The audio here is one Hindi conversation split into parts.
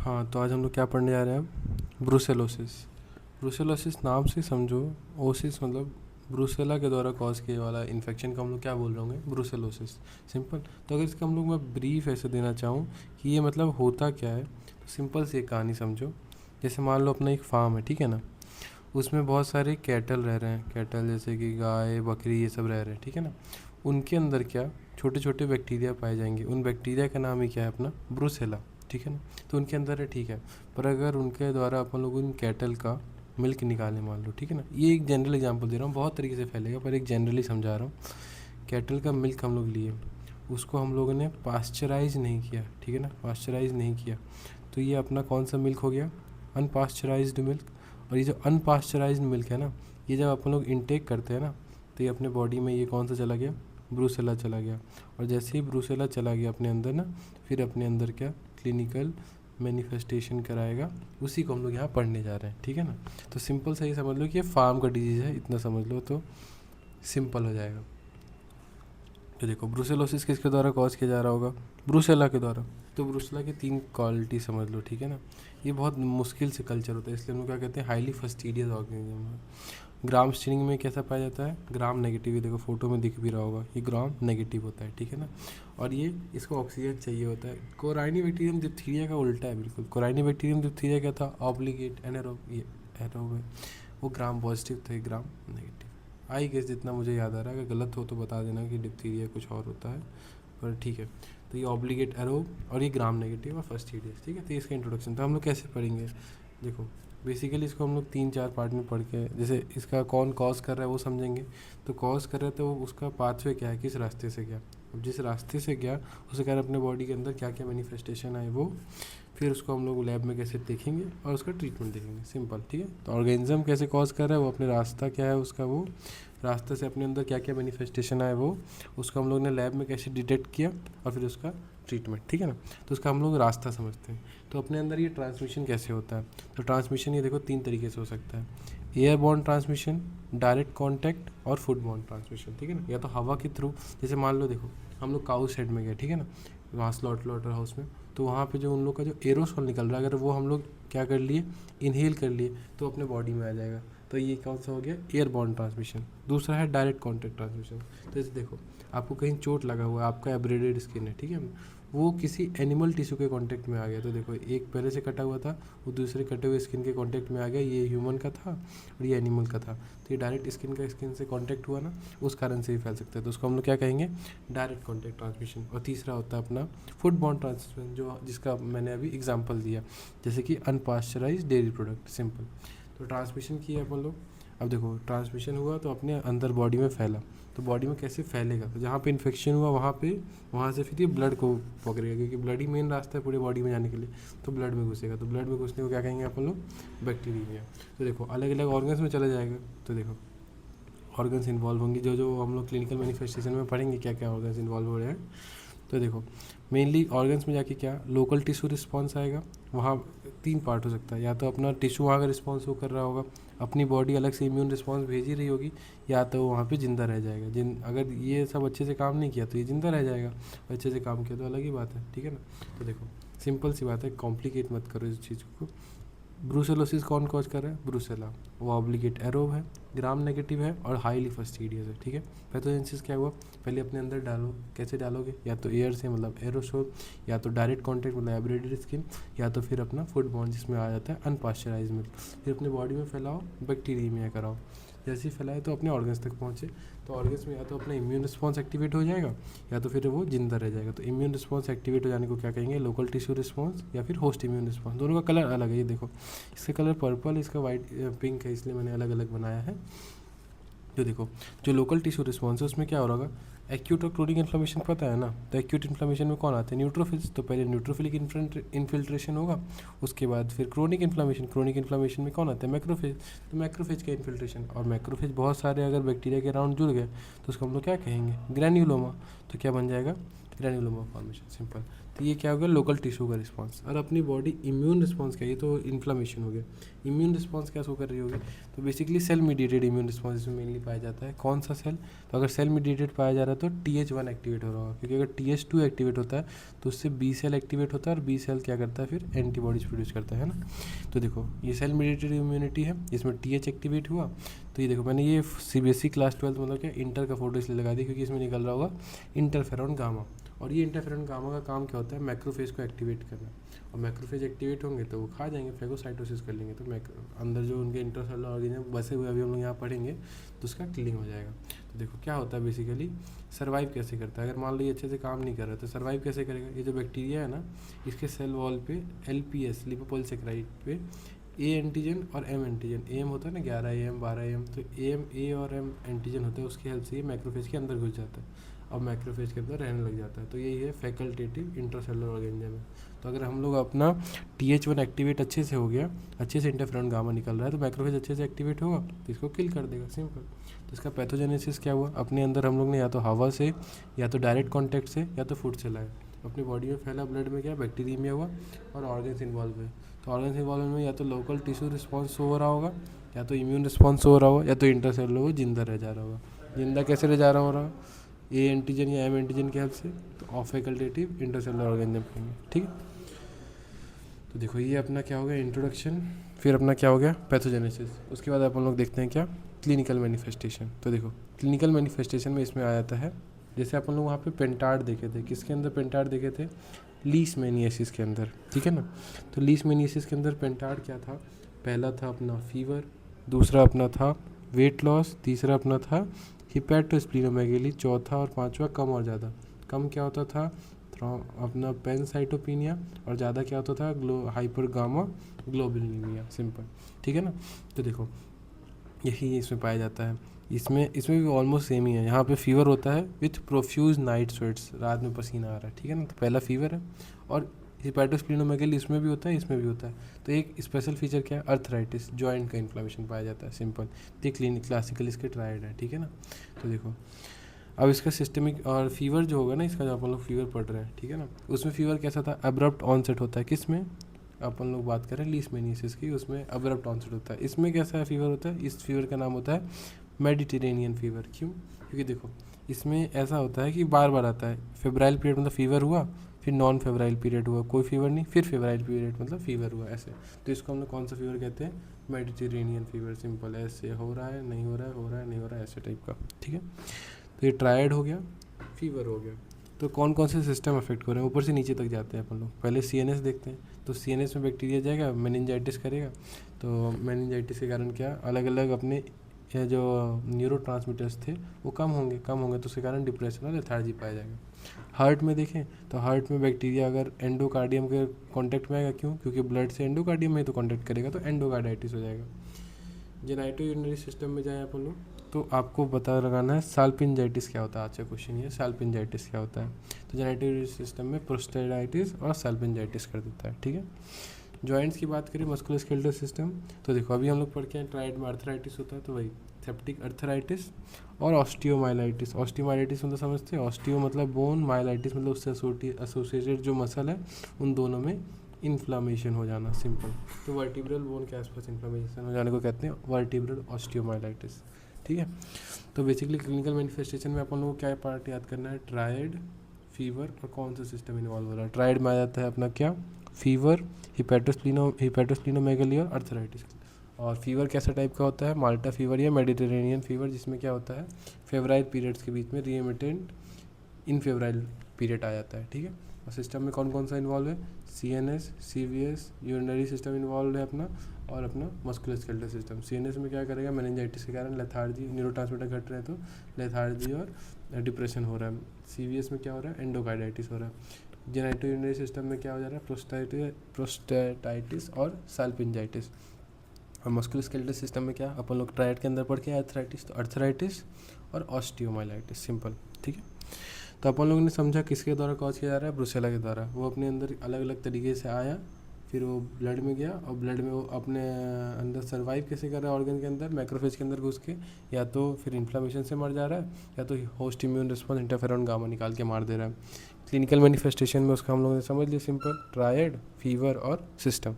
हाँ, तो आज हम लोग क्या पढ़ने जा रहे हैं? ब्रुसेलोसिस। ब्रुसेलोसिस नाम से समझो, ओसिस मतलब ब्रुसेला के द्वारा कॉज किए वाला इन्फेक्शन को हम लोग क्या बोल रहे होंगे? ब्रुसेलोसिस। सिंपल। तो अगर इसका हम लोग मैं ब्रीफ ऐसे देना चाहूँ कि ये मतलब होता क्या है, तो सिंपल सी एक कहानी समझो। जैसे मान लो अपना एक फार्म है, ठीक है ना, उसमें बहुत सारे कैटल रह रहे हैं। कैटल जैसे कि गाय, बकरी, ये सब रह रहे हैं, ठीक है ना। उनके अंदर क्या छोटे छोटे बैक्टीरिया पाए जाएंगे। उन बैक्टीरिया का नाम ही क्या है? अपना ब्रुसेला, ठीक है ना। तो उनके अंदर है, ठीक है। पर अगर उनके द्वारा अपन लोग उन कैटल का मिल्क निकालें, मान लो, ठीक है ना, ये एक जनरल एग्जांपल दे रहा हूँ, बहुत तरीके से फैलेगा पर एक जनरली समझा रहा हूँ। कैटल का मिल्क हम लोग लिए, उसको हम लोगों ने पास्चराइज नहीं किया, ठीक है ना, पास्चराइज नहीं किया, तो ये अपना कौन सा मिल्क हो गया? Unpasteurised milk. और ये जो अनपास्चराइज्ड मिल्क है ना, ये जब अपन लोग इनटेक करते हैं ना, तो ये अपने बॉडी में ये कौन सा चला गया? ब्रूसेला चला गया। और जैसे ही ब्रूसेला चला गया अपने अंदर ना, फिर अपने अंदर क्या क्लिनिकल मैनिफेस्टेशन कराएगा, उसी को हम लोग यहाँ पढ़ने जा रहे हैं, ठीक है ना। तो सिंपल सही समझ लो कि ये फार्म का डिजीज़ है, इतना समझ लो तो सिंपल हो जाएगा। तो देखो, ब्रुसेलोसिस किसके द्वारा कॉज किया जा रहा होगा? ब्रुसेला के द्वारा। तो ब्रुसेला की 3 क्वालिटी समझ लो, ठीक है ना। ये बहुत मुश्किल से कल्चर होता है, इसलिए हम लोग क्या कहते हैं? हाईली फस्टिडियस ऑर्गेनिज्म है। ग्राम स्टेनिंग में कैसा पाया जाता है? Gram negative. ये देखो फोटो में दिख भी रहा होगा, ये ग्राम नेगेटिव होता है, ठीक है ना। और ये इसको ऑक्सीजन चाहिए होता है। कोराइनी बैक्टीरियम डिप्थीरिया का उल्टा है बिल्कुल। कोराइनी बैक्टीरियम डिप्थीरिया क्या था? ऑब्लिगेट एनारोब, ये एरोब है। वो ग्राम पॉजिटिव थे, ग्राम नेगेटिव। आई गेस जितना मुझे याद आ रहा है, अगर गलत हो तो बता देना कि डिप्थीरिया कुछ और होता है, पर ठीक है। तो ये ऑब्लिगेट एरोब और ये ग्राम नेगेटिव और फस्टिडियस, ठीक है। तो इसका इंट्रोडक्शन तो हम लोग कैसे पढ़ेंगे? देखो, बेसिकली इसको हम लोग 3-4 पार्ट में पढ़ के, जैसे इसका कौन कॉज कर रहा है वो समझेंगे। तो कॉज कर रहा है तो उसका पाथवे क्या है, किस रास्ते से गया। अब जिस रास्ते से गया उसके कारण अपने बॉडी के अंदर क्या क्या मैनिफेस्टेशन आए वो, फिर उसको हम लोग लैब में कैसे देखेंगे और उसका ट्रीटमेंट देखेंगे, सिंपल, ठीक है। तो ऑर्गेनिज्म कैसे कॉज कर रहा है वो, अपने रास्ता क्या है उसका, वो रास्ते से अपने अंदर क्या क्या मैनिफेस्टेशन आए वो, उसको हम लोग ने लैब में कैसे डिटेक्ट किया और फिर उसका ट्रीटमेंट, ठीक है ना। तो उसका हम लोग रास्ता समझते हैं। तो अपने अंदर ये ट्रांसमिशन कैसे होता है? तो ट्रांसमिशन ये देखो 3 तरीके से हो सकता है। एयरबॉर्न ट्रांसमिशन, डायरेक्ट कांटेक्ट और फूडबॉर्न ट्रांसमिशन, ठीक है ना। या तो हवा के थ्रू, जैसे मान लो देखो हम लोग काउ शेड में गए, ठीक है ना, वहाँ स्लॉटर हाउस में, तो वहाँ पे जो उन लोग का जो एरोसॉल निकल रहा है, अगर वो हम लोग क्या कर लिए, इनहेल कर लिए, तो अपने बॉडी में आ जाएगा। तो ये कौन सा हो गया? Airborne transmission. दूसरा है डायरेक्ट कॉन्टैक्ट ट्रांसमिशन। तो जैसे देखो आपको कहीं चोट लगा हुआ है, आपका एब्रेडेड स्किन है, ठीक है, वो किसी एनिमल टिश्यू के कांटेक्ट में आ गया, तो देखो एक पहले से कटा हुआ था, वो दूसरे कटे हुए स्किन के कांटेक्ट में आ गया, ये ह्यूमन का था और ये एनिमल का था, तो ये डायरेक्ट स्किन का स्किन से कांटेक्ट हुआ ना, उस कारण से ही फैल सकता है। तो उसको हम लोग क्या कहेंगे? Direct contact transmission. और तीसरा होता है अपना फूड बॉर्न ट्रांसमिशन, जो जिसका मैंने अभी एग्जाम्पल दिया, जैसे कि अनपास्चराइज डेयरी प्रोडक्ट, सिंपल। तो ट्रांसमिशन किया अपन लोग। अब देखो ट्रांसमिशन हुआ तो अपने अंदर बॉडी में फैला, तो बॉडी में कैसे फैलेगा? तो जहाँ पे इन्फेक्शन हुआ वहाँ से फिर ये ब्लड को पकड़ेगा, क्योंकि ब्लड ही मेन रास्ता है पूरे बॉडी में जाने के लिए, तो ब्लड में घुसेगा। तो ब्लड में घुसने को क्या कहेंगे अपन लोग? बैक्टीरिया। तो देखो अलग अलग ऑर्गन्स में चला जाएगा। तो देखो ऑर्गन्स इन्वॉल्व होंगे, जो जो हम लोग क्लिनिकल मैनिफेस्टेशन में पढ़ेंगे क्या क्या ऑर्गन्स इन्वॉल्व हो रहे हैं। तो देखो मेनली ऑर्गन्स में जाके क्या लोकल टिश्यू रिस्पॉन्स आएगा। वहाँ 3 पार्ट हो सकता है, या तो अपना टिश्यू वहाँ का रिस्पॉन्स वो कर रहा होगा, अपनी बॉडी अलग से इम्यून रिस्पॉन्स भेज ही रही होगी, या तो वहाँ पे जिंदा रह जाएगा। अगर ये सब अच्छे से काम नहीं किया तो ये जिंदा रह जाएगा, अच्छे से काम किया तो अलग ही बात है, ठीक है ना। तो देखो सिंपल सी बात है, कॉम्प्लिकेट मत करो इस चीज़ को। ब्रूसेलोसिस कौन कॉज कर रहा है? ब्रूसेला। वो ऑब्लिगेट एरोब है, ग्राम नेगेटिव है और हाईली फस्टिडियस है, ठीक है। पैथोजेनेसिस क्या हुआ? पहले अपने अंदर डालो, कैसे डालोगे? या तो एयर से मतलब एरोसोल, या तो डायरेक्ट कॉन्टैक्ट मतलब एब्रेडेड स्किन, या तो फिर अपना फूड बॉर्न जिसमें आ जाता है अनपास्चराइज मिल्क। फिर अपने बॉडी में फैलाओ, बैक्टीरिया कराओ, जैसे ही फैलाए तो अपने ऑर्गन्स तक पहुँचे, तो ऑर्गन्स में या तो अपना इम्यून रिस्पॉन्स एक्टिवेट हो जाएगा या तो फिर वो जिंदा रह जाएगा। तो इम्यून रिस्पॉन्स एक्टिवेट हो जाने को क्या कहेंगे? लोकल टिश्यू रिस्पॉन्स या फिर होस्ट इम्यून रिस्पॉन्स। दोनों का कलर अलग है, ये देखो इसका कलर पर्पल, इसका वाइट पिंक है, इसलिए मैंने अलग अलग बनाया है। जो देखो जो लोकल टिश्यू रिस्पॉन्स है उसमें क्या हो रहा होगा? एक्यूट और क्रोनिक इन्फ्लेमेशन पता है ना। तो एक्यूट इन्फ्लेमेशन में कौन आते हैं? न्यूट्रोफिल्स। तो पहले न्यूट्रोफिलिक इन्फिल्ट्रेशन होगा, उसके बाद फिर क्रोनिक इन्फ्लेमेशन में कौन आता है? मैक्रोफेज। तो मैक्रोफेज का इन्फिल्ट्रेशन, और मैक्रोफेज बहुत सारे अगर बैक्टीरिया के अराउंड जुड़ गए तो उसको हम लोग क्या कहेंगे? ग्रैन्युलोमा। तो क्या बन जाएगा? Granuloma formation, simple. तो ये क्या हो गया, लोकल टिश्यू का रिस्पॉन्स। और अपनी बॉडी इम्यून रिस्पॉन्स क्या है, ये तो इन्फ्लामेशन हो गया। इम्यून रिस्पॉन्स क्या शो कर रही होगी, तो basically cell mediated immune response इसमें मेनली पाया जाता है। कौन सा सेल, तो अगर सेल मीडिएटेड पाया जा रहा है तो TH1 एक्टिवेट हो रहा होगा, क्योंकि अगर TH2 एक्टिवेट होता है तो उससे बी सेल एक्टिवेट होता है, और बी सेल क्या करता है, फिर एंटीबॉडीज प्रोड्यूस करता है ना। तो देखो ये सेल मीडिएटेड इम्यूनिटी है, इसमें TH एक्टिवेट हुआ। तो ये देखो मैंने ये CBSE क्लास 12 मतलब क्या इंटर का फोटो इसलिए लगा दी, क्योंकि इसमें निकल रहा होगा इंटरफेरॉन गामा। और ये इंटरफेरॉन गामा का काम क्या होता है, मैक्रोफेज को एक्टिवेट करना। और मैक्रोफेज एक्टिवेट होंगे तो वो खा जाएंगे, फेगोसाइटोसिस कर लेंगे, तो अंदर जो उनके इंटरसेलुलर ऑर्गेनिज्म बसे हुए अभी हम लोग यहाँ पढ़ेंगे तो उसका किलिंग हो जाएगा। तो देखो क्या होता है बेसिकली, सर्वाइव कैसे करता है, अगर मान लो ये अच्छे से काम नहीं कर रहा तो सर्वाइव कैसे करेगा। ये जो बैक्टीरिया है ना, इसके सेल वॉल पे LPS लिपोपोलिसेकेराइड पे A एंटीजन और M एंटीजन, AM होता है ना 11 AM 12 AM, तो A और M एंटीजन होता है, उसकी हेल्प से ये मैक्रोफेज के अंदर घुस जाता है और मैक्रोफेज के अंदर रहने लग जाता है। तो यही है फैकल्टेटिव इंट्रासेलुलर ऑर्गेनिज्म है। तो अगर हम लोग अपना TH1 एक्टिवेट अच्छे से हो गया, अच्छे से इंटरफेरॉन गामा निकल रहा है, तो मैक्रोफेज अच्छे से एक्टिवेट होगा तो इसको किल कर देगा, सिंपल। तो इसका पैथोजेनेसिस क्या हुआ, अपने अंदर हम लोग ने या तो हवा से, या तो डायरेक्ट कॉन्टैक्ट से, या तो फूड से लाया। अपनी बॉडी में फैला ब्लड में क्या बैक्टीरिया हुआ और ऑर्गन्स इन्वॉल्व हुए। तो ऑर्गन्स इन्वॉल्व में या तो लोकल टिश्यू रिस्पॉन्स हो रहा होगा, या तो इम्यून रिस्पॉन्स हो रहा होगा, या तो इंटरसेलुलर वो जिंदा रह जा रहा होगा। जिंदा कैसे रह जा रहा हो रहा, A एंटीजन या M एंटीजन की हेल्प से, तो ऑफ फैकल्टेटिव इंटरसेलुलर ऑर्गेनिज्म कहेंगे, ठीक है। तो देखो ये अपना क्या हो गया इंट्रोडक्शन, फिर अपना क्या हो गया पैथोजेनेसिस। उसके बाद अपन लोग देखते हैं क्या, क्लिनिकल मैनिफेस्टेशन। तो देखो क्लिनिकल मैनिफेस्टेशन में इसमें आ जाता है, जैसे अपन लोग वहाँ पे पेंटार्ड देखे थे, किसके अंदर पेंटार्ड देखे थे, लीशमैनियासिस के अंदर, ठीक है ना। तो लीशमैनियासिस के अंदर पेंटार्ड क्या था, पहला था अपना फीवर, दूसरा अपना था वेट लॉस, तीसरा अपना था हिपैटोस्प्लीनोमेगेली, चौथा और पांचवा कम और ज़्यादा। कम क्या होता था, अपना पेनसाइटोपिनिया, और ज़्यादा क्या होता था, हाइपर गामा ग्लोबुलिनीमिया, सिंपल, ठीक है ना। तो देखो यही इसमें पाया जाता है। इसमें भी ऑलमोस्ट सेम ही है। यहाँ पे फीवर होता है विथ प्रोफ्यूज नाइट स्वेट्स, रात में पसीना आ रहा है, ठीक है ना। तो पहला फीवर है। और हिपैटोस्प्लीनोमेगेली इसमें भी होता है, इसमें भी होता है। तो एक स्पेशल फीचर क्या है, अर्थराइटिस, जॉइंट का इन्फ्लेमेशन पाया जाता है, सिंपल। तो क्लासिकल इसके ट्रायड है, ठीक है ना। तो देखो अब इसका सिस्टमिक और फीवर जो होगा ना, इसका जो अपन लोग फीवर पढ़ रहे हैं, ठीक है ना, उसमें फीवर कैसा था, अब्रप्ट ऑनसेट होता है। किस में, अपन लोग बात करें लीशमैनियासिस की, उसमें अब्रप्ट ऑनसेट होता है। इसमें कैसा फीवर होता है, इस फीवर का नाम होता है मेडिटेरेनियन फीवर। क्यों, क्योंकि देखो इसमें ऐसा होता है कि बार बार आता है। फेब्राइल पीरियड मतलब फीवर हुआ, फिर नॉन फेब्राइल पीरियड हुआ, कोई फीवर नहीं, फिर फेब्राइल पीरियड मतलब फीवर हुआ, ऐसे। तो इसको हम लोग कौन सा फीवर कहते हैं, मेडिटेरेनियन फीवर, सिंपल। ऐसे हो रहा है, नहीं हो रहा है, हो रहा है, नहीं हो रहा है, ऐसे टाइप का, ठीक है। तो ये ट्रायड हो गया, फीवर हो गया। तो कौन कौन से सिस्टम अफेक्ट हो रहे हैं, ऊपर से नीचे तक जाते हैं अपन लोग। पहले CNS देखते हैं, तो CNS में बैक्टीरिया जाएगा, मेनिंजाइटिस करेगा। तो मेनिंजाइटिस के कारण क्या, अलग अलग अपने ये जो न्यूरोट्रांसमीटर्स थे वो कम होंगे तो उसके कारण डिप्रेशन और लेथार्जी पाया जाएगा। हार्ट में देखें तो हार्ट में बैक्टीरिया अगर एंडोकार्डियम के कांटेक्ट में आएगा, क्यों, क्योंकि ब्लड से एंडोकार्डियम में तो कांटेक्ट करेगा, तो एंडोकार्डाइटिस हो जाएगा। जेनाइटो यूरिनरी सिस्टम में जाए अपन लोग, तो आपको पता लगाना है साल्पिंजाइटिस क्या होता है। अच्छा क्वेश्चन ये, साल्पिंजाइटिस क्या होता है। तो जेनाइटो यूरिनरी सिस्टम में प्रोस्टेटाइटिस और साल्पिंजाइटिस कर देता है, ठीक है। जॉइंट्स की बात करें, मस्कुलोस्केलेटल सिस्टम, तो देखो अभी हम लोग पढ़ के हैं ट्राइड में अर्थराइटिस होता है, तो वही सेप्टिक अर्थराइटिस और ऑस्टियोमाइलाइटिस। ऑस्टियोमाइलाइटिस मतलब समझते हैं, ऑस्टियो मतलब बोन, माइलाइटिस मतलब उससे एसोसिएटेड जो मसल है उन दोनों में इन्फ्लामेशन हो जाना, सिंपल। तो वर्टिब्रल बोन के आसपास इन्फ्लामेशन हो जाने को कहते हैं वर्टिब्रल ऑस्टियोमाइलाइटिस, ठीक है। तो बेसिकली क्लिनिकल मैनिफेस्टेशन में अपन लोगों को क्या पार्ट याद करना है, ट्रायड, फीवर और कौन सा सिस्टम इन्वॉल्व हो रहा है। ट्रायड में आ जाता है अपना क्या, फीवर, हिपैटोस्प्लीनोमेगेली और अर्थराइटिस। और फीवर कैसा टाइप का होता है, माल्टा फीवर या मेडिटेरेनियन फीवर, जिसमें क्या होता है फेब्राइल पीरियड्स के बीच में रीएमिटेंट इन फेब्राइल पीरियड आ जाता है, ठीक है। और सिस्टम में कौन कौन सा इन्वॉल्व है, CNS, CVS, urinary system involve है अपना, और अपना मस्कुलोस्केलेटल सिस्टम। CNS में क्या करेगा, मेनिंजाइटिस के कारण लेथार्जी, न्यूरोट्रांसमीटर घट रहे हैं तो लेथार्जी और डिप्रेशन हो रहा है। CVS में क्या हो रहा है, एंडोकार्डाइटिस हो रहा है। जेनाइटो यूरिनरी सिस्टम में क्या हो जा रहा है, प्रोस्टेटाइटिस और साल्पिंजाइटिस। और मस्कुलोस्केलेटल सिस्टम में क्या, अपन लोग ट्रायड के अंदर पढ़ के अर्थराइटिस, तो अर्थराइटिस और ऑस्टियोमाइलाइटिस, सिंपल, ठीक है। तो अपन लोगों ने समझा किसके द्वारा कॉज किया जा रहा है, ब्रुसेला के द्वारा। वो अपने अंदर अलग अलग तरीके से आया, फिर वो ब्लड में गया, और ब्लड में वो अपने अंदर सर्वाइव कैसे कर रहा है, ऑर्गन के अंदर मैक्रोफेज के अंदर घुस के, या तो फिर इन्फ्लामेशन से मर जा रहा है, या तो host immune response interferon gamma निकाल के मार दे रहा है। क्लिनिकल मैनिफेस्टेशन में उसका हम लोगों ने समझ लिया सिंपल, ट्रायड, फीवर और सिस्टम।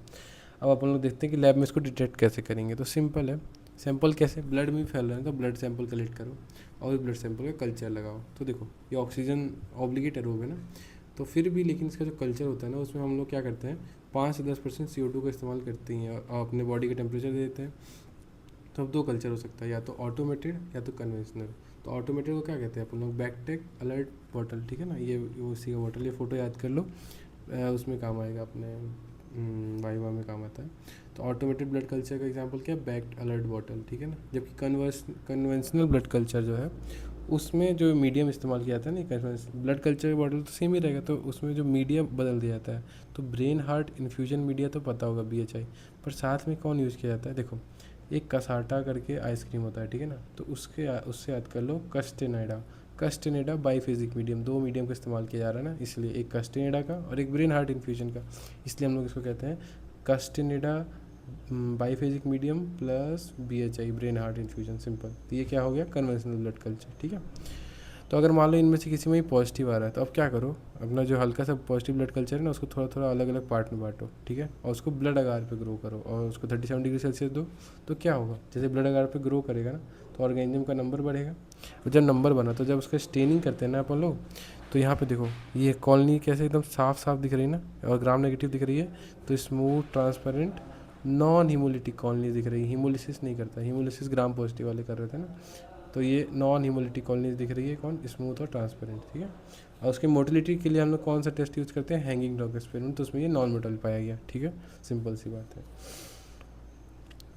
अब अपन लोग देखते हैं कि लैब में इसको डिटेक्ट कैसे करेंगे। तो सिंपल है, सैंपल कैसे, ब्लड में फैल रहे हैं तो ब्लड सैंपल कलेक्ट करो और ब्लड सैंपल का कल्चर लगाओ। तो देखो ये ऑक्सीजन ऑब्लिगेट एरोब है ना, तो फिर भी लेकिन इसका जो कल्चर होता है ना उसमें हम लोग क्या करते हैं 5 से 10% CO2 का इस्तेमाल करते हैं और अपने बॉडी का टेम्परेचर दे देते हैं। तो अब 2 कल्चर हो सकता है, या तो ऑटोमेटेड या तो कन्वेंशनल। तो ऑटोमेटेड को क्या कहते हैं अपन लोग, बैकटेक अलर्ट बॉटल, ठीक है ना, ये उसी का बॉटल, ये फ़ोटो याद कर लो, उसमें काम आएगा, अपने वाइवा में काम आता है। तो ऑटोमेटेड ब्लड कल्चर का एग्जांपल क्या है, बैक्ड अलर्ट बॉटल, ठीक है ना। जबकि कन्वेंशनल ब्लड कल्चर जो है उसमें जो मीडियम इस्तेमाल किया जाता है ना, ब्लड कल्चर बॉटल तो सेम ही रहेगा, तो उसमें जो मीडियम बदल दिया जाता है। तो ब्रेन हार्ट इन्फ्यूजन मीडिया तो पता होगा, BHI, पर साथ में कौन यूज़ किया जाता है, देखो एक कसाटा करके आइसक्रीम होता है, ठीक है ना, तो उससे याद कर लो कस्टेनेडा बाईफेजिक मीडियम, 2 मीडियम का इस्तेमाल किया जा रहा है ना, इसलिए एक कस्टेनेडा का और एक ब्रेन हार्ट इन्फ्यूजन का, इसलिए हम लोग इसको कहते हैं Castaneda biphasic medium plus BHI brain heart infusion, simple. तो ये क्या हो गया, कन्वेंशनल ब्लड कल्चर, ठीक है। तो अगर मान लो इनमें से किसी में ही पॉजिटिव आ रहा है तो अब क्या करो, अपना जो हल्का सा पॉजिटिव ब्लड कल्चर है ना उसको थोड़ा थोड़ा अलग अलग पार्ट में बांटो, ठीक है, और उसको ब्लड अगार पे ग्रो करो और उसको 37 डिग्री सेल्सियस दो। तो क्या होगा, जैसे ब्लड अगार पे ग्रो करेगा ना तो ऑर्गेनिज्म का नंबर बढ़ेगा, और जब नंबर बना तो जब उसका स्टेनिंग करते हैं ना अपन लोग, तो यहाँ पे देखो ये कॉलोनी कैसे एकदम साफ साफ दिख रही है ना, और ग्राम नेगेटिव दिख रही है, तो smooth transparent non haemolytic colony दिख रही है, हीमोलिसिस नहीं करता, हीमोलिसिस ग्राम पॉजिटिव वाले कर रहे थे ना, तो ये नॉन हीमोलिटिक कॉलोनीज दिख रही है, कौन, स्मूथ और ट्रांसपेरेंट, ठीक है। और उसके मोटिलिटी के लिए हम लोग कौन सा टेस्ट यूज़ करते हैं, हैंगिंग डॉग एक्सपेरिमेंट, तो उसमें ये नॉन मोटल पाया गया, ठीक है, सिंपल सी बात है।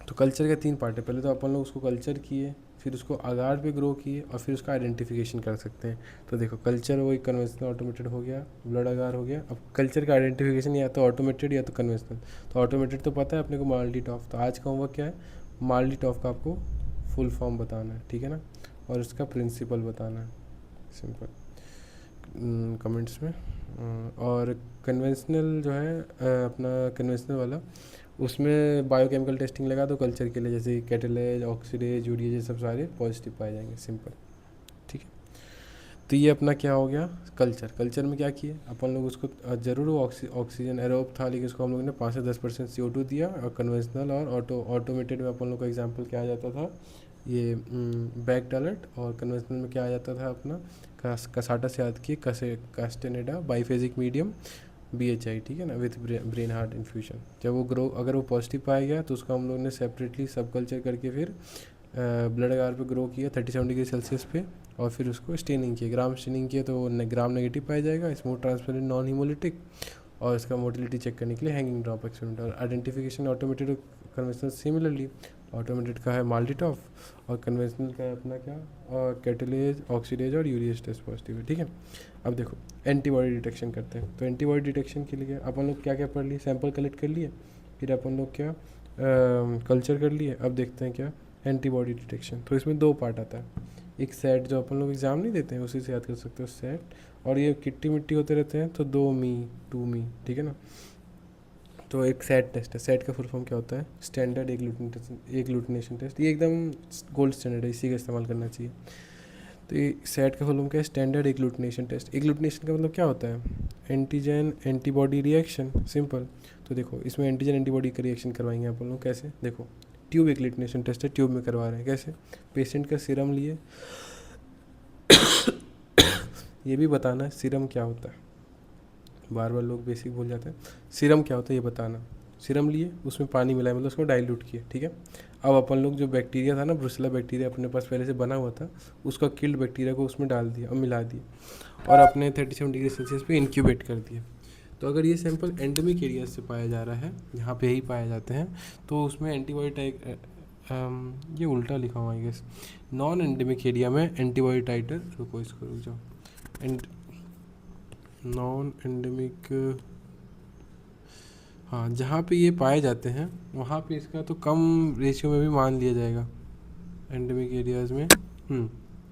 तो कल्चर के 3 पार्ट है, पहले तो अपन लोग उसको कल्चर किए, फिर उसको अगार पे ग्रो किए और फिर उसका आइडेंटिफिकेशन कर सकते हैं। तो देखो कल्चर वही कन्वेंशनल ऑटोमेटेड हो गया, ब्लड अगार हो गया। अब कल्चर का आइडेंटिफिकेशन या तो ऑटोमेटेड या तो कन्वेंशनल। तो ऑटोमेटेड तो पता है अपने को, माल्टीटॉफ। तो आज का होमवर्क क्या है, माल्टीटॉफ का आपको फुल फॉर्म बताना है, ठीक है ना, और इसका प्रिंसिपल बताना है, सिंपल, कमेंट्स में। और कन्वेंशनल जो है अपना कन्वेंशनल वाला, उसमें बायोकेमिकल टेस्टिंग लगा दो कल्चर के लिए, जैसे कैटेलेज, ऑक्सीडेज, यूरिएज, ये सब सारे पॉजिटिव पाए जाएंगे, सिंपल, ठीक है। तो ये अपना क्या हो गया, कल्चर में क्या किए अपन लोग, उसको ज़रूर ऑक्सीजन एरोब था, लेकिन उसको हम लोगों ने 5 से 10% CO2 दिया। और कन्वेंशनल और ऑटोमेटेड में अपन लोग का एग्जाम्पल क्या आ जाता था, ये बैक्ड अलर्ट, और कन्वेंशनल में क्या आ जाता था अपना, कसाटा से याद किए, कास्टेनेडा बाईफेजिक मीडियम BHI, ठीक है ना, विथ ब्रेन हार्ट इन्फ्यूजन। जब वो ग्रो, अगर वो पॉजिटिव पाया गया तो उसको हम लोग ने सेपरेटली सब कल्चर करके फिर ब्लड अगार पे ग्रो किया 37 डिग्री सेल्सियस पे, और फिर उसको स्टेनिंग किया, ग्राम स्टेनिंग किया, तो वो ग्राम नेगेटिव पाया जाएगा, स्मूथ ट्रांसपेरेंट नॉन हीमोलिटिक। और इसका मोटिलिटी चेक करने के लिए हैंगिंग ड्रॉप एक्सपेरिमेंट। और identification automated conventional similarly, automated का है माल्टीटॉफ और कन्वेंशनल का है अपना क्या, और कैटेलेज, ऑक्सीडेज और यूरिएज टेस्ट पॉजिटिव है, ठीक है। अब देखो एंटीबॉडी डिटेक्शन करते हैं। तो एंटीबॉडी डिटेक्शन के लिए अपन लोग क्या क्या पढ़ लिए, सैंपल कलेक्ट कर लिए, फिर अपन लोग क्या कल्चर कर लिए। अब देखते हैं क्या, एंटीबॉडी डिटेक्शन। तो इसमें 2 पार्ट आता है, एक सेट जो अपन लोग एग्ज़ाम नहीं देते हैं उसी से याद कर सकते हो, सेट, और ये किट्टी मिट्टी होते रहते हैं, तो 2 मी 2 मी, ठीक है ना। तो एक सेट टेस्ट है, सेट का फुल फॉर्म क्या होता है, स्टैंडर्ड एग्लूटिनेशन टेस्ट, ये एकदम गोल्ड स्टैंडर्ड है, इसी का इस्तेमाल करना चाहिए। तो ये सेट का फुल फॉर्म क्या है, स्टैंडर्ड एग्लूटिनेशन टेस्ट। एग्लूटिनेशन का मतलब क्या होता है, एंटीजन एंटीबॉडी रिएक्शन, सिंपल। तो देखो इसमें एंटीजन एंटीबॉडी का रिएक्शन करवाएंगे अपन लोग, कैसे, देखो ट्यूब एग्लूटिनेशन टेस्ट है, ट्यूब में करवा रहे हैं, कैसे, पेशेंट का सीरम लिए ये भी बताना है सीरम क्या होता है, बार बार लोग बेसिक भूल जाते हैं, सीरम क्या होता है ये बताना। सीरम लिए, उसमें पानी मिलाया, मतलब उसको डाइल्यूट किए, ठीक है। अब अपन लोग जो बैक्टीरिया था ना, ब्रुसेला बैक्टीरिया अपने पास पहले से बना हुआ था, उसका किल्ड बैक्टीरिया को उसमें डाल दिया और मिला दिया, और अपने 37 डिग्री सेल्सियस पे इंक्यूबेट कर दिया। तो अगर ये सैंपल एंडेमिक एरिया से पाया जा रहा है, यहाँ पे ही पाए जाते हैं, तो उसमें एंटीबॉडी टाइप, ये उल्टा लिखा हुआ है गेस, नॉन एंडेमिक एरिया में एंटीबॉडी टाइटर, रुको इसको रुक जाओ, नॉन एंडेमिक, हाँ जहाँ पे ये पाए जाते हैं वहाँ पे इसका तो कम रेशियो में भी मान लिया जाएगा। एंडेमिक एरियाज़ में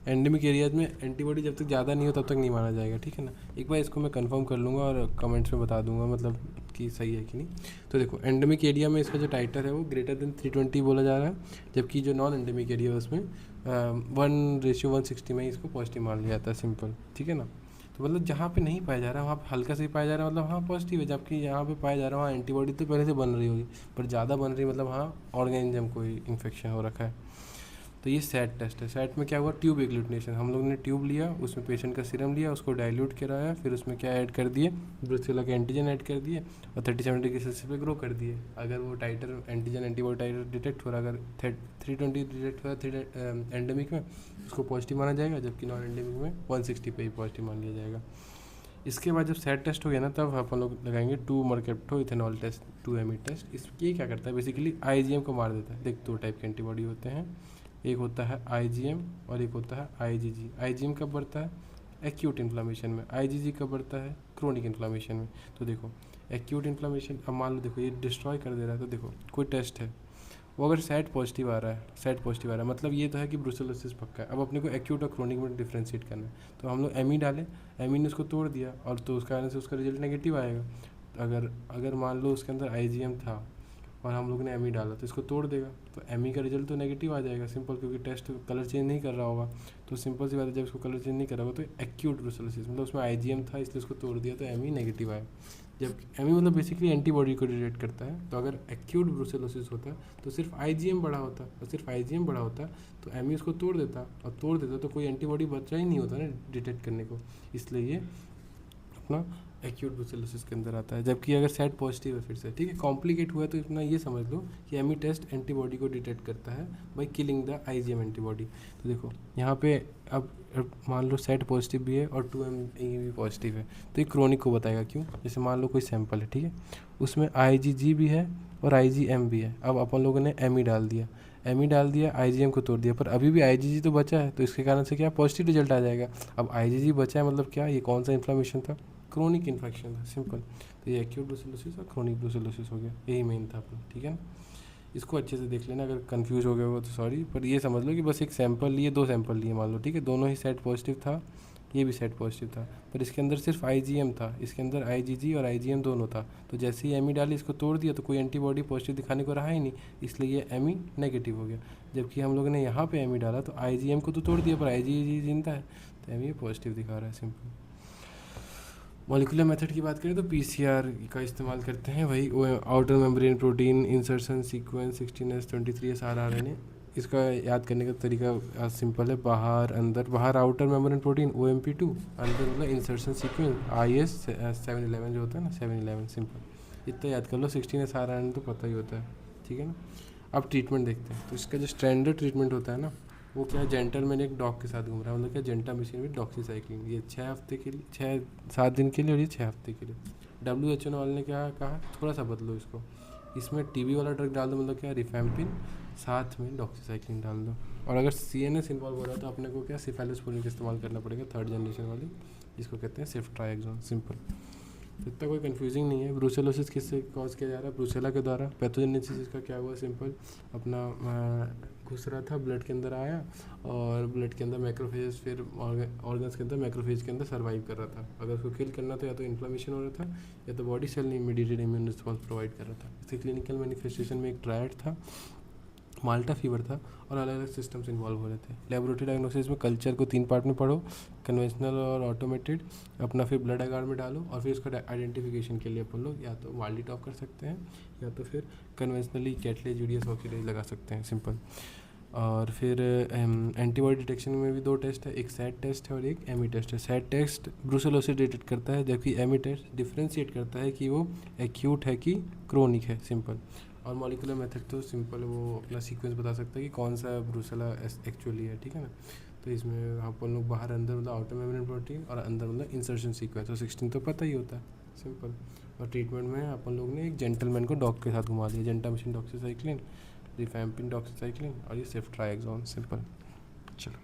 एंडेमिक एरियाज़ में एंटीबॉडी जब तक ज़्यादा नहीं हो तब तक नहीं माना जाएगा, ठीक है ना। एक बार इसको मैं कंफर्म कर लूँगा और कमेंट्स में बता दूंगा मतलब कि सही है कि नहीं। तो देखो एंडेमिक एरिया में इसका जो टाइटर है वो ग्रेटर देन 320 बोला जा रहा है, जबकि जो नॉन एंडेमिक एरिया है उसमें 1:160 में इसको पॉजिटिव मान लिया जाता है, सिंपल, ठीक है ना। तो मतलब जहाँ पे नहीं पाया जा रहा है वहाँ पे हल्का से ही पाया जा रहा है, मतलब हाँ पॉजिटिव है, जबकि यहाँ पे पाया जा रहा है वहाँ एंटीबॉडी तो पहले से बन रही होगी, पर ज़्यादा बन रही है, मतलब हाँ ऑर्गेनिज्म कोई इन्फेक्शन हो रखा है। तो ये सैट टेस्ट है। सैट में क्या हुआ, ट्यूब एग्लूटिनेशन, हम लोग ने ट्यूब लिया, उसमें पेशेंट का सीरम लिया, उसको डाइल्यूट कराया, फिर उसमें क्या ऐड कर दिए, ब्रुसेला के एंटीजन ऐड कर दिए और 37 डिग्री सेल्सियस पे ग्रो कर दिए। अगर वो टाइटर एंटीजन एंटीबॉडी टाइटर डिटेक्ट हो रहा है, अगर 320 डिटेक्ट हो रहा है एंडेमिक में, उसको पॉजिटिव माना जाएगा, जबकि नॉन एंडेमिक में 160 पे ही पॉजिटिव मान लिया जाएगा। इसके बाद जब सैट टेस्ट हो गया ना, तब अपन लोग लगाएंगे 2 मर्केप्टो इथेनॉल टेस्ट, 2 एमी टेस्ट। ये क्या करता है, बेसिकली आईजीएम को मार देता है। देख, 2 टाइप के एंटीबॉडी होते हैं, एक होता है आईजीएम और एक होता है आईजीजी। आईजीएम कब बढ़ता है, एक्यूट इन्फ्लामेशन में। आईजीजी कब बढ़ता है, क्रोनिक इन्फ्लामेशन में। तो देखो एक्यूट इन्फ्लामेशन, अब मान लो देखो ये डिस्ट्रॉय कर दे रहा है, तो देखो कोई टेस्ट है, वो अगर सैट पॉजिटिव आ रहा है, सैट पॉजिटिव आ रहा है, मतलब ये तो है कि ब्रुसेलोसिस पक्का है। अब अपने को एक्यूट और क्रोनिक में डिफ्रेंशिएट करना है, तो हम लोग एमी डालें, एमी ने उसको तोड़ दिया और तो उस कारण से उसका रिजल्ट नेगेटिव आएगा। अगर अगर मान लो उसके अंदर आईजीएम था और हम लोग ने एमी डाला, तो इसको तोड़ देगा, तो एमी का रिजल्ट तो नेगेटिव आ जाएगा, सिंपल, क्योंकि टेस्ट कलर चेंज नहीं कर रहा होगा। तो सिंपल सी बात है, जब इसको कलर चेंज नहीं कर रहा होगा तो एक्यूट ब्रुसेलोसिस, मतलब उसमें आईजीएम था इसलिए उसको तोड़ दिया तो एमी नेगेटिव आया। जब एमी मतलब बेसिकली एंटीबॉडी को डिटेक्ट करता है, तो अगर एक्यूट ब्रुसेलोसिस होता तो सिर्फ आईजीएम बढ़ा होता, और सिर्फ आईजीएम बढ़ा होता तो एमी उसको तोड़ देता, और तोड़ देता तो कोई एंटीबॉडी बचा ही नहीं होता ना डिटेक्ट करने को, इसलिए ये अपना एक्यूट ब्रुसेलोसिस के अंदर आता है। जबकि अगर सैट पॉजिटिव है, फिर से ठीक है, कॉम्प्लिकेट हुआ है तो इतना ये समझ लो कि एमी टेस्ट एंटीबॉडी को डिटेक्ट करता है by killing the IgM antibody. तो देखो यहाँ पे अब मान लो सैट पॉजिटिव भी है और 2 भी पॉजिटिव है, तो ये क्रोनिक को बताएगा। क्यों, जैसे मान लो कोई सैंपल है, ठीक है, उसमें आईजीजी भी है और आईजीएम भी है। अब अपन लोगों ने एमी डाल दिया, एमी डाल दिया, आईजीएम को तोड़ दिया, पर अभी भी आईजीजी तो बचा है, तो इसके कारण से क्या पॉजिटिव रिजल्ट आ जाएगा। अब आईजीजी बचा है मतलब क्या, ये कौन सा इन्फ्लामेशन था, क्रोनिक इन्फेक्शन था, सिंपल। तो ये एक्यूट ब्रुसेलोसिस और क्रोनिक ब्रुसेलोसिस हो गया, यही मेन था अपना, ठीक है ना। इसको अच्छे से देख लेना, अगर कंफ्यूज हो गए हो तो सॉरी, पर ये समझ लो कि बस एक सैंपल लिए, 2 सैंपल लिए मान लो, ठीक है, दोनों ही सेट पॉजिटिव था, ये भी सेट पॉजिटिव था, पर इसके अंदर सिर्फ आईजीएम था, इसके अंदर आईजीजी और आईजीएम दोनों था। तो जैसे ही एमी डाली, इसको तोड़ दिया, तो कोई एंटीबॉडी पॉजिटिव दिखाने को रहा ही नहीं, इसलिए ये एमी नेगेटिव हो गया। जबकि हम लोगों ने यहाँ पे एमी डाला तो आईजीएम को तो तोड़ दिया, पर आईजीजी जिंदा है, तो एमी पॉजिटिव दिखा रहा है, सिंपल। मॉलिकुलर मेथड की बात करें तो पीसीआर का इस्तेमाल करते हैं, वही outer membrane protein insertion sequence 16S23S RRNA। इसका याद करने का तरीका सिंपल है, बाहर अंदर, बाहर आउटर मेम्ब्रेन प्रोटीन OMP2, अंदर मतलब इंसर्शन सीक्वेंस IS 711 जो होता है ना, 711, सिंपल इतना याद कर लो। 16S RRNA तो पता ही होता है, ठीक है ना। अब ट्रीटमेंट देखते हैं, तो इसका जो स्टैंडर्ड ट्रीटमेंट होता है ना, वो क्या है, जेंटलमैन एक डॉग के साथ घूम रहा है, मतलब क्या, जेंटामिसिन विद डॉक्सीसाइक्लिन, ये 6 हफ्ते के लिए, 6-7 दिन के लिए, और ये 6 हफ्ते के लिए। WHO वाले ने क्या कहा, थोड़ा सा बदलो इसको, इसमें टीबी वाला ड्रग डाल दो, मतलब क्या, रिफैम्पिन, साथ में डॉक्सीसाइक्लिन डाल दो। और अगर CNS इन्वॉल्व हो रहा है तो अपने को क्या, सिफेलोस्पोरिन का इस्तेमाल करना पड़ेगा, 3rd जनरेशन वाली, जिसको कहते हैं सेफ्ट्राएक्सोन, सिंपल। तो इतना कोई कन्फ्यूजिंग नहीं है। ब्रुसेलोसिस किससे कॉज किया जा रहा है, ब्रुसेला के द्वारा। पैथोजेनेसिस इसका क्या हुआ, सिंपल, अपना घुस रहा था, ब्लड के अंदर आया, और ब्लड के अंदर मैक्रोफेज, फिर ऑर्गन्स के अंदर मैक्रोफेज के अंदर सर्वाइव कर रहा था। अगर उसको किल करना था, या तो इन्फ्लामेशन हो रहा था, या तो body cell mediated immune response provide कर रहा था। इसके क्लिनिकल मैनिफेस्टेशन में एक ट्रायड था, माल्टा फीवर था, और अलग अलग सिस्टम्स इन्वॉल्व हो रहे थे। लेबोरेटरी डायग्नोसिस में कल्चर को 3 पार्ट में पढ़ो, कन्वेंशनल और ऑटोमेटेड, अपना फिर ब्लड अगार में डालो, और फिर उसका आइडेंटिफिकेशन के लिए अपन लोग या तो माल्डी टॉप कर सकते हैं, या तो फिर कन्वेंशनली कैटलेज यूडियस ऑक्सीडेज लगा सकते हैं, सिंपल। और फिर एंटीबॉडी डिटेक्शन में भी 2 टेस्ट है, एक सैट टेस्ट है और एक एमी टेस्ट है। सैट टेस्ट ब्रुसेलोसिस डिटेक्ट करता है, जबकि एमी टेस्ट डिफ्रेंशिएट करता है कि वो एक्यूट है कि क्रोनिक है, सिंपल। और मॉलिकुलर मेथड तो सिंपल, वो अपना सीक्वेंस बता सकता है कि कौन सा ब्रुसेला एक्चुअली है, ठीक है ना। तो इसमें अपन लोग बाहर अंदर मतलब आउटर मेम्ब्रेन प्रोटीन, और अंदर मतलब इंसर्शन सीक्वेंस, और 16 तो पता ही होता है, सिंपल। और ट्रीटमेंट में अपन लोग ने एक जेंटलमैन को डॉग के साथ घुमा दिया, जेंटामिसिन डॉक्सीसाइक्लिन, रिफैम्पिन डॉक्सीसाइक्लिन, और ये सेफ्ट्राएक्सोन, सिंपल। चलो।